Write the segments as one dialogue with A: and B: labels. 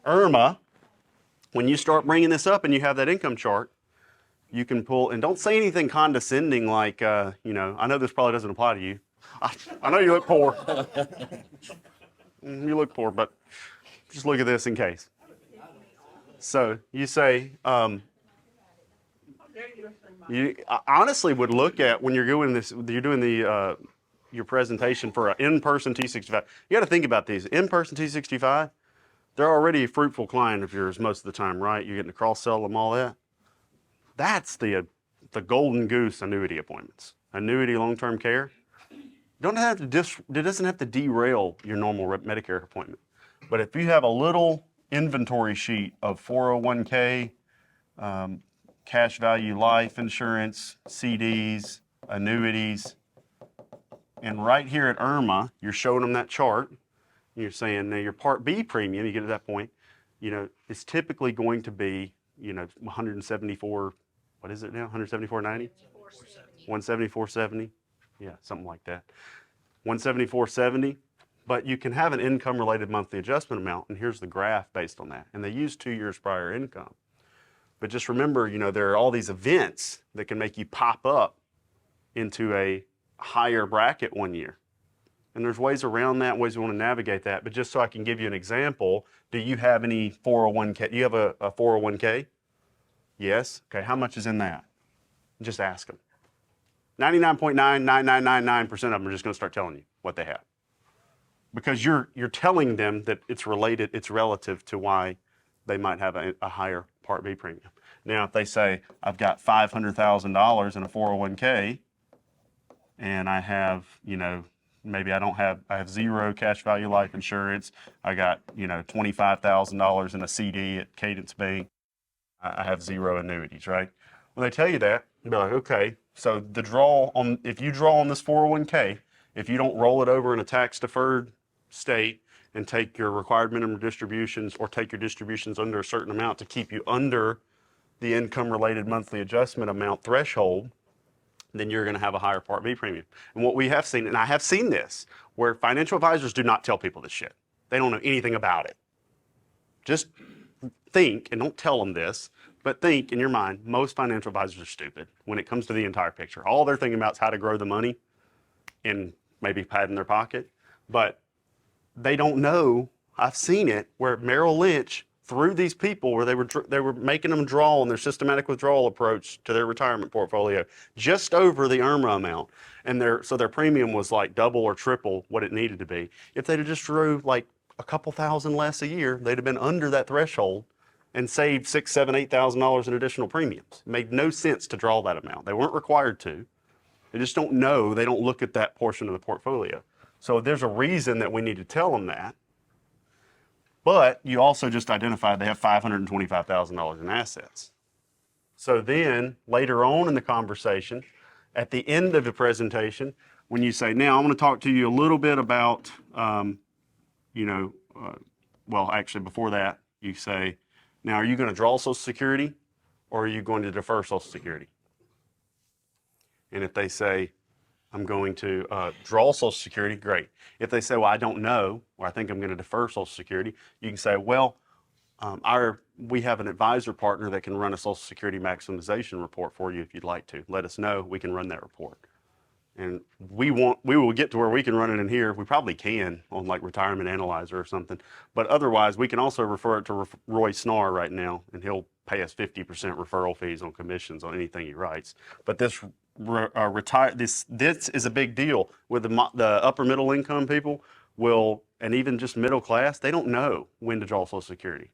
A: Irma, when you start bringing this up and you have that income chart, you can pull, and don't say anything condescending like, I know this probably doesn't apply to you. I know you look poor. You look poor, but just look at this in case. So you say, I honestly would look at when you're doing this, you're doing the your presentation for an in-person T65. You got to think about these. In-person T65, they're already a fruitful client of yours most of the time, right? You're getting to cross-sell them, all that. That's the golden goose annuity appointments. Annuity long-term care. It doesn't have to derail your normal Medicare appointment. But if you have a little inventory sheet of 401k, cash value life insurance, CDs, annuities, and right here at Irma, you're showing them that chart. And you're saying, now your Part B premium, you get to that point, it's typically going to be, 174, what is it now? 174.90? 174.70. Yeah, something like that. 174.70. But you can have an income-related monthly adjustment amount, and here's the graph based on that. And they use 2 years prior income. But just remember, there are all these events that can make you pop up into a higher bracket 1 year. And there's ways around that, ways we want to navigate that. But just so I can give you an example, do you have any 401k? Do you have a 401k? Yes? Okay, how much is in that? Just ask them. 99.99999% of them are just going to start telling you what they have. Because you're telling them that it's related, it's relative to why they might have a higher Part B premium. Now, if they say, I've got $500,000 in a 401k, and I have, maybe I have zero cash value life insurance. I got, $25,000 in a CD at Cadence Bank. I have zero annuities, right? When they tell you that, you'll be like, okay, so if you draw on this 401k, if you don't roll it over in a tax-deferred state and take your required minimum distributions or take your distributions under a certain amount to keep you under the income-related monthly adjustment amount threshold, then you're going to have a higher Part B premium. And what we have seen, and I have seen this, where financial advisors do not tell people this shit. They don't know anything about it. Just think, and don't tell them this, but think in your mind, most financial advisors are stupid when it comes to the entire picture. All they're thinking about is how to grow the money and maybe pad in their pocket. But they don't know, I've seen it, where Merrill Lynch, through these people where they were making them draw on their systematic withdrawal approach to their retirement portfolio just over the Irma amount, and so their premium was like double or triple what it needed to be. If they'd have just drew like a couple thousand less a year, they'd have been under that threshold and saved $6,000, $7,000, $8,000 in additional premiums. It made no sense to draw that amount. They weren't required to. They just don't know. They don't look at that portion of the portfolio. So there's a reason that we need to tell them that. But you also just identified they have $525,000 in assets. So then later on in the conversation, at the end of the presentation, when you say, now I'm going to talk to you a little bit about, actually before that, you say, now are you going to draw Social Security or are you going to defer Social Security? And if they say, I'm going to draw Social Security, great. If they say, well, I don't know, or I think I'm going to defer Social Security, you can say, well, we have an advisor partner that can run a Social Security maximization report for you if you'd like to. Let us know, we can run that report. And we will get to where we can run it in here. We probably can on like Retirement Analyzer or something. But otherwise, we can also refer it to Roy Snar right now, and he'll pay us 50% referral fees on commissions on anything he writes. But this is a big deal with the upper middle income people and even just middle class. They don't know when to draw Social Security,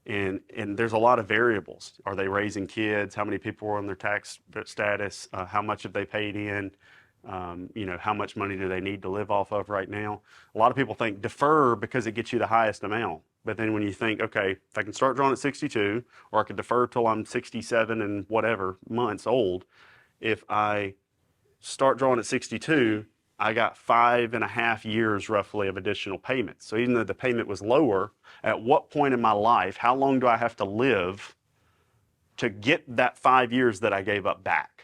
A: and there's a lot of variables. Are they raising kids? How many people are on their tax status? How much have they paid in? How much money do they need to live off of right now? A lot of people think defer because it gets you the highest amount. But then when you think, okay, if I can start drawing at 62, or I could defer till I'm 67 and whatever months old. If I start drawing at 62, I got 5.5 years roughly of additional payments. So even though the payment was lower, at what point in my life, how long do I have to live to get that 5 years that I gave up back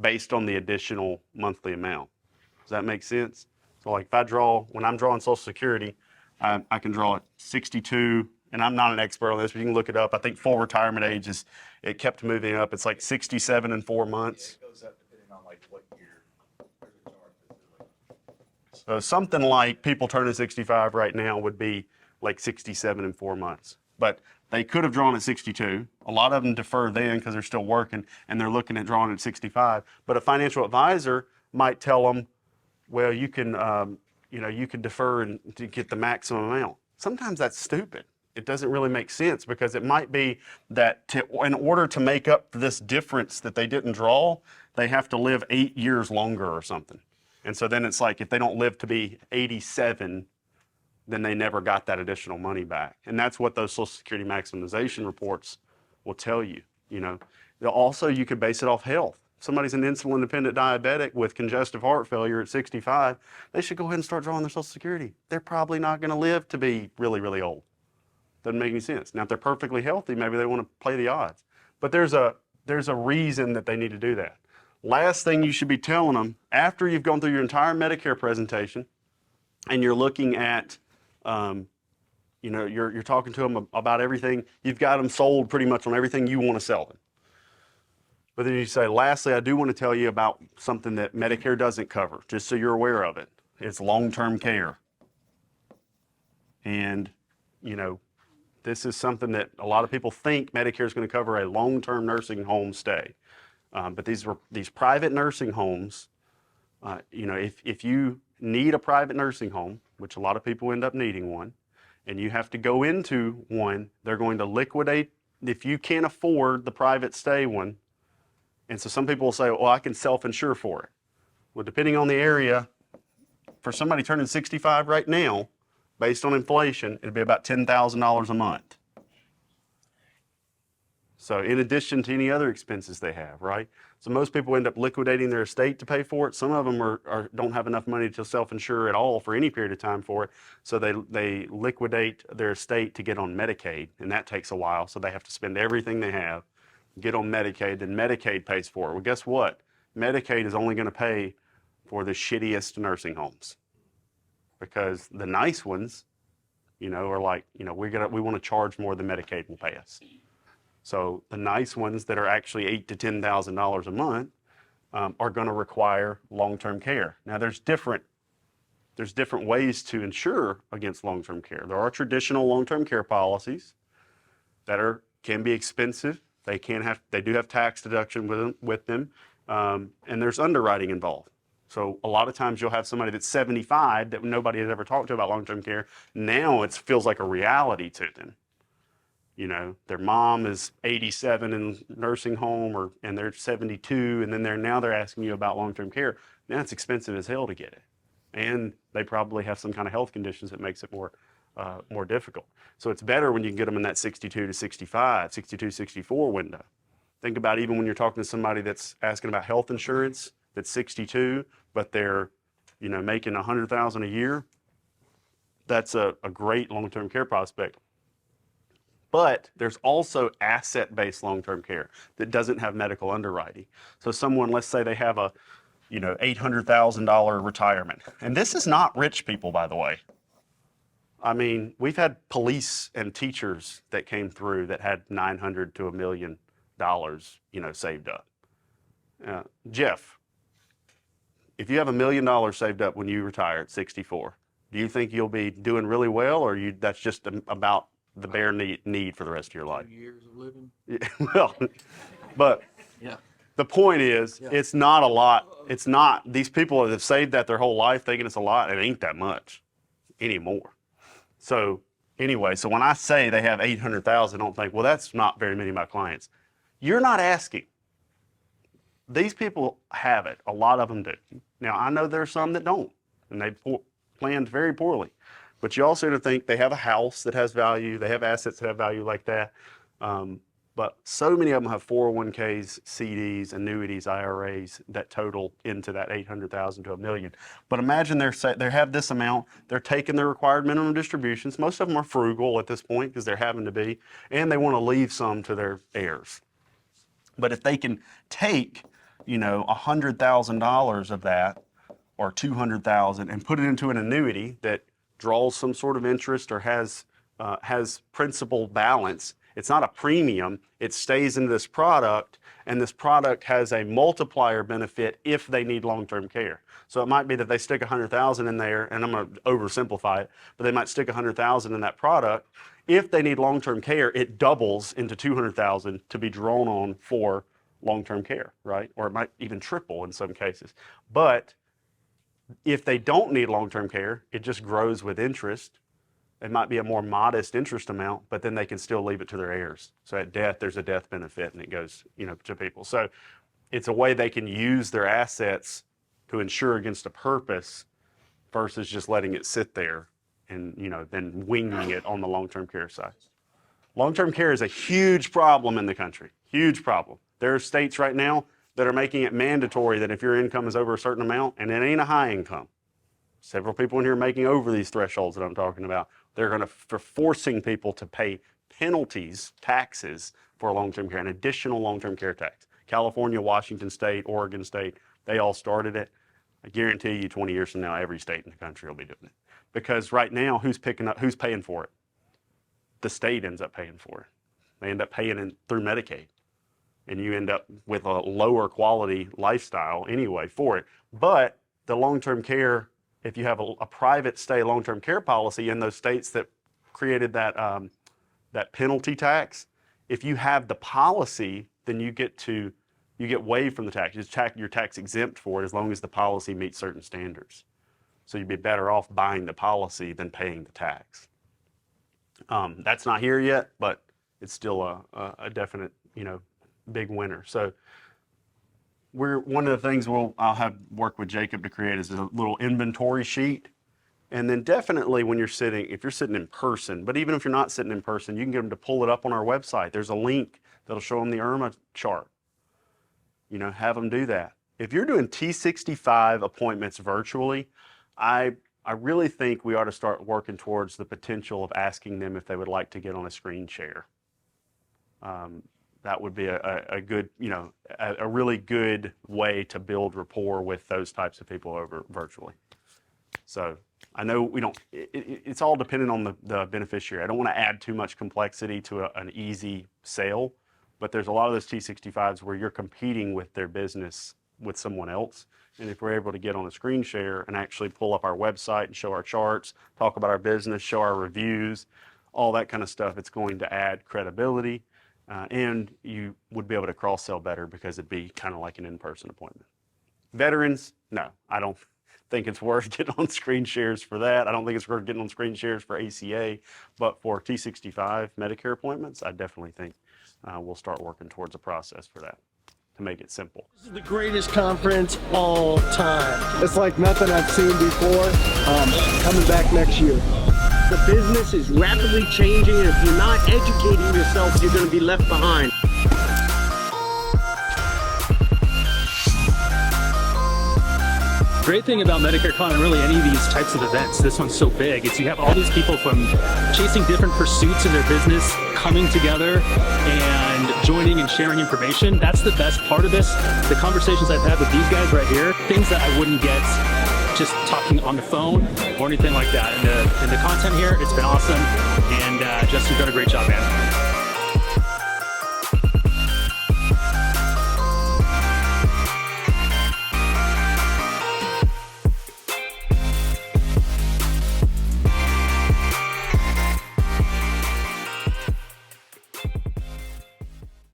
A: based on the additional monthly amount? Does that make sense? So like when I'm drawing Social Security, I can draw at 62 and I'm not an expert on this, but you can look it up. I think full retirement age it kept moving up. It's like 67 and 4 months.
B: Yeah, it goes up depending on like what year. There's a chart that
A: So something like people turning 65 right now would be like 67 and 4 months. But they could have drawn at 62. A lot of them defer then because they're still working and they're looking at drawing at 65. But a financial advisor might tell them, well, you can, you can defer and to get the maximum amount. Sometimes that's stupid. It doesn't really make sense because it might be that in order to make up for this difference that they didn't draw, they have to live 8 years longer or something. And so then it's like if they don't live to be 87, then they never got that additional money back. And that's what those Social Security maximization reports will tell you. Also, you could base it off health. If somebody's an insulin-dependent diabetic with congestive heart failure at 65, they should go ahead and start drawing their Social Security. They're probably not going to live to be really, really old. Doesn't make any sense. Now, if they're perfectly healthy, maybe they want to play the odds. But there's a reason that they need to do that. Last thing you should be telling them, after you've gone through your entire Medicare presentation and you're looking at, you're talking to them about everything, you've got them sold pretty much on everything you want to sell them. But then you say, lastly, I do want to tell you about something that Medicare doesn't cover, just so you're aware of it. It's long-term care. And, this is something that a lot of people think Medicare is going to cover a long-term nursing home stay. But these private nursing homes, if you need a private nursing home, which a lot of people end up needing one, and you have to go into one, they're going to liquidate if you can't afford the private stay one. And so some people will say, well, I can self-insure for it. Well, depending on the area, for somebody turning 65 right now, based on inflation, it'd be about $10,000 a month. So in addition to any other expenses they have, right? So most people end up liquidating their estate to pay for it. Some of them don't have enough money to self-insure at all for any period of time for it. So they liquidate their estate to get on Medicaid, and that takes a while. So they have to spend everything they have, get on Medicaid, then Medicaid pays for it. Well, guess what? Medicaid is only going to pay for the shittiest nursing homes, because the nice ones, are like, we want to charge more than Medicaid will pay us. So the nice ones that are actually $8,000 to $10,000 a month are going to require long-term care. Now there's different ways to insure against long-term care. There are traditional long-term care policies that can be expensive. They do have tax deduction with them, and there's underwriting involved. So a lot of times you'll have somebody that's 75 that nobody has ever talked to about long-term care. Now it feels like a reality to them. Their mom is 87 in nursing home, and they're 72, and then they're asking you about long-term care. Now it's expensive as hell to get it, and they probably have some kind of health conditions that makes it more difficult. So it's better when you can get them in that 62 to 65, 62, 64 window. Think about even when you're talking to somebody that's asking about health insurance that's 62, but they're making $100,000 a year. That's a great long-term care prospect. But there's also asset-based long-term care that doesn't have medical underwriting. So someone, let's say they have a $800,000 retirement. And this is not rich people, by the way. I mean, we've had police and teachers that came through that had $900,000 to $1 million, saved up. Jeff, if you have $1 million saved up when you retire at 64, do you think you'll be doing really well, or that's just about the bare need for the rest of your life?
B: 2 years of living.
A: Yeah, well, but
B: Yeah.
A: the point is, It's not a lot. It's not, these people that have saved that their whole life thinking it's a lot, it ain't that much anymore. So anyway, so when I say they have 800,000, don't think, well, that's not very many of my clients. You're not asking. These people have it. A lot of them do. Now, I know there are some that don't, and they planned very poorly. But you also have to think they have a house that has value. They have assets that have value like that. But so many of them have 401ks, CDs, annuities, IRAs that total into that 800,000 to $1 million. But imagine they have this amount. They're taking their required minimum distributions. Most of them are frugal at this point because they're having to be, and they want to leave some to their heirs. But if they can take, $100,000 of that, or $200,000, and put it into an annuity that draws some sort of interest or has has principal balance. It's not a premium. It stays in this product, and this product has a multiplier benefit if they need long-term care. So it might be that they stick $100,000 in there, and I'm going to oversimplify it, but they might stick $100,000 in that product. If they need long-term care, it doubles into $200,000 to be drawn on for long-term care, right? Or it might even triple in some cases. But if they don't need long-term care, it just grows with interest. It might be a more modest interest amount, but then they can still leave it to their heirs. So at death, there's a death benefit, and it goes, to people. So it's a way they can use their assets to insure against a purpose versus just letting it sit there and, then winging it on the long-term care side. Long-term care is a huge problem in the country, huge problem. There are states right now that are making it mandatory that if your income is over a certain amount, and it ain't a high income, several people in here are making over these thresholds that I'm talking about, they're forcing people to pay penalties, taxes for long-term care, an additional long-term care tax. California, Washington State, Oregon State, they all started it. I guarantee you 20 years from now, every state in the country will be doing it. Because right now, who's paying for it? The state ends up paying for it. They end up paying it through Medicaid. And you end up with a lower quality lifestyle anyway for it. But the long-term care, if you have a private stay long-term care policy in those states that created that penalty tax, if you have the policy, then you get waived from the tax. You're tax exempt for it as long as the policy meets certain standards. So you'd be better off buying the policy than paying the tax. That's not here yet, but it's still a definite, big winner. So one of the things I'll have work with Jacob to create is a little inventory sheet. And then definitely if you're sitting in person, but even if you're not sitting in person, you can get them to pull it up on our website. There's a link that'll show them the Irma chart. Have them do that. If you're doing T65 appointments virtually, I really think we ought to start working towards the potential of asking them if they would like to get on a screen share. That would be a good, a really good way to build rapport with those types of people over virtually. So I know it's all dependent on the beneficiary. I don't want to add too much complexity to an easy sale, but there's a lot of those T65s where you're competing with their business with someone else. And if we're able to get on a screen share and actually pull up our website and show our charts, talk about our business, show our reviews, all that kind of stuff, it's going to add credibility. And you would be able to cross-sell better because it'd be kind of like an in-person appointment. Veterans, no, I don't think it's worth getting on screen shares for that. I don't think it's worth getting on screen shares for ACA, but for T65 Medicare appointments, I definitely think we'll start working towards a process for that to make it simple.
C: This is the greatest conference all time. It's like nothing I've seen before. Coming back next year. The business is rapidly changing, and if you're not educating yourself, you're going to be left behind.
D: Great thing about Medicare Con and really any of these types of events, this one's so big, is you have all these people from chasing different pursuits in their business coming together and joining and sharing information. That's the best part of this. The conversations I've had with these guys right here, things that I wouldn't get just talking on the phone or anything like that. And the content here, it's been awesome. And Justin's done a great job, man.